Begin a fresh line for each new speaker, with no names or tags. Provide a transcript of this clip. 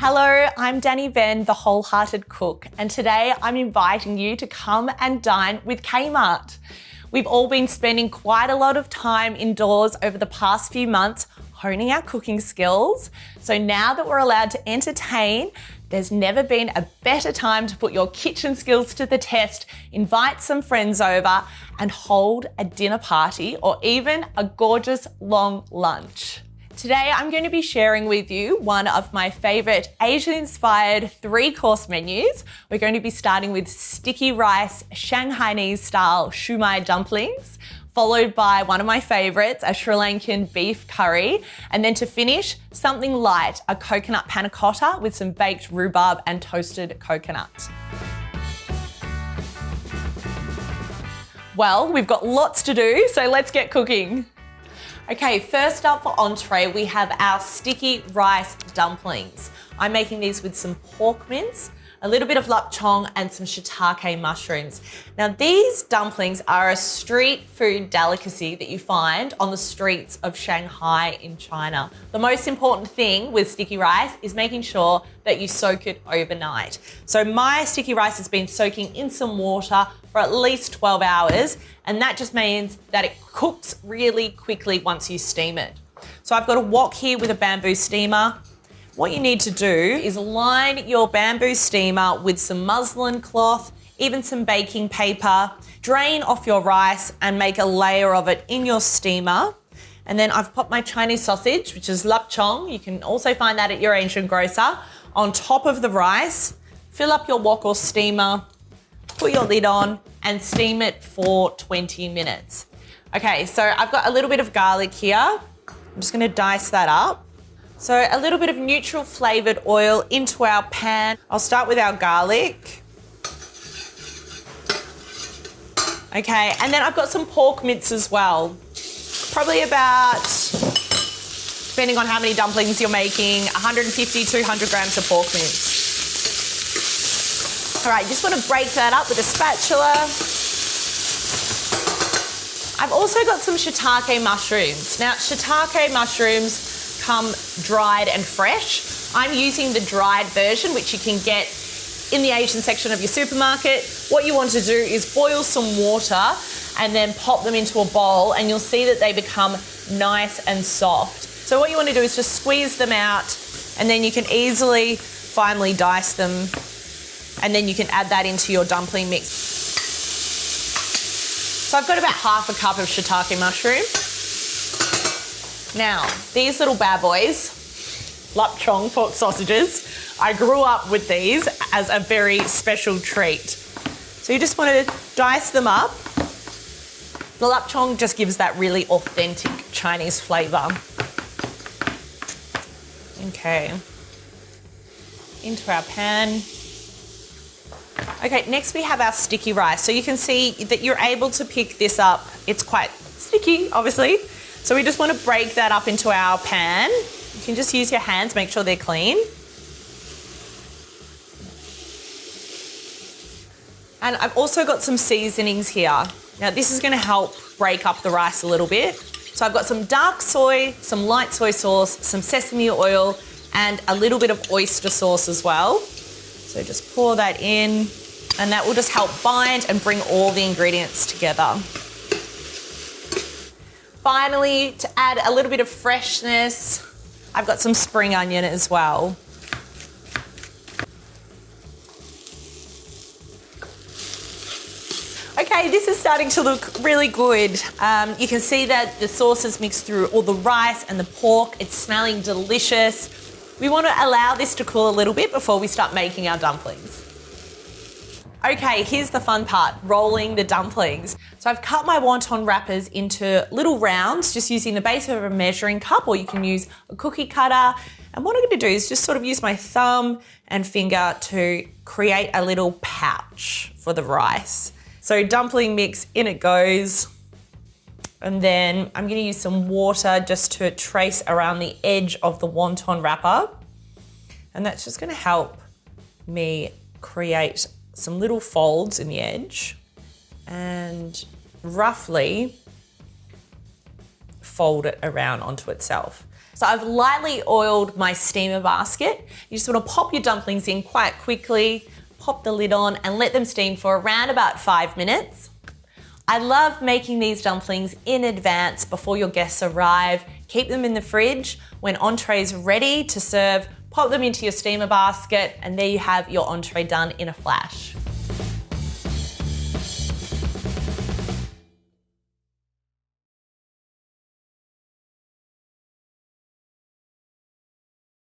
Hello, I'm Dani Venn, the Wholehearted Cook, and today I'm inviting you to come and dine with Kmart. We've all been spending quite a lot of time indoors over the past few months honing our cooking skills. So now that we're allowed to entertain, there's never been a better time to put your kitchen skills to the test, invite some friends over, and hold a dinner party or even a gorgeous long lunch. Today, I'm going to be sharing with you one of my favorite Asian-inspired 3-course menus. We're going to be starting with sticky rice, Shanghainese style shumai dumplings, followed by one of my favorites, a Sri Lankan beef curry, and then to finish, something light, a coconut panna cotta with some baked rhubarb and toasted coconut. Well, we've got lots to do, so let's get cooking. Okay, first up for entree, we have our sticky rice dumplings. I'm making these with some pork mince, a little bit of lap cheong, and some shiitake mushrooms. Now, these dumplings are a street food delicacy that you find on the streets of Shanghai in China. The most important thing with sticky rice is making sure that you soak it overnight. So my sticky rice has been soaking in some water for at least 12 hours, and that just means that it cooks really quickly once you steam it. So I've got a wok here with a bamboo steamer. What you need to do is line your bamboo steamer with some muslin cloth, even some baking paper, drain off your rice and make a layer of it in your steamer. And then I've popped my Chinese sausage, which is lap cheong. You can also find that at your Asian grocer, on top of the rice. Fill up your wok or steamer, put your lid on and steam it for 20 minutes. Okay, so I've got a little bit of garlic here. I'm just gonna dice that up. So a little bit of neutral flavored oil into our pan. I'll start with our garlic. Okay, and then I've got some pork mince as well. Probably about, depending on how many dumplings you're making, 150, 200 grams of pork mince. All right, just want to break that up with a spatula. I've also got some shiitake mushrooms. Now, shiitake mushrooms come dried and fresh. I'm using the dried version, which you can get in the Asian section of your supermarket. What you want to do is boil some water and then pop them into a bowl, and you'll see that they become nice and soft. So what you want to do is just squeeze them out, and then you can easily finely dice them, and then you can add that into your dumpling mix. So I've got about half a cup of shiitake mushroom. Now, these little bad boys, lap cheong pork sausages, I grew up with these as a very special treat. So you just want to dice them up. The lap cheong just gives that really authentic Chinese flavour. Okay, into our pan. Okay, next we have our sticky rice. So you can see that you're able to pick this up. It's quite sticky, obviously. So we just want to break that up into our pan. You can just use your hands, make sure they're clean. And I've also got some seasonings here. Now this is going to help break up the rice a little bit. So I've got some dark soy, some light soy sauce, some sesame oil, and a little bit of oyster sauce as well. So just pour that in, and that will just help bind and bring all the ingredients together. Finally, to add a little bit of freshness, I've got some spring onion as well. Okay, this is starting to look really good. You can see that the sauce is mixed through all the rice and the pork. It's smelling delicious. We want to allow this to cool a little bit before we start making our dumplings. Okay, here's the fun part, rolling the dumplings. So I've cut my wonton wrappers into little rounds, just using the base of a measuring cup, or you can use a cookie cutter. And what I'm going to do is just sort of use my thumb and finger to create a little pouch for the rice. So dumpling mix, in it goes. And then I'm going to use some water just to trace around the edge of the wonton wrapper. And that's just going to help me create some little folds in the edge and roughly fold it around onto itself. So I've lightly oiled my steamer basket. You just want to pop your dumplings in quite quickly, pop the lid on and let them steam for around about 5 minutes. I love making these dumplings in advance before your guests arrive. Keep them in the fridge. When entree's ready to serve, pop them into your steamer basket and there you have your entree done in a flash.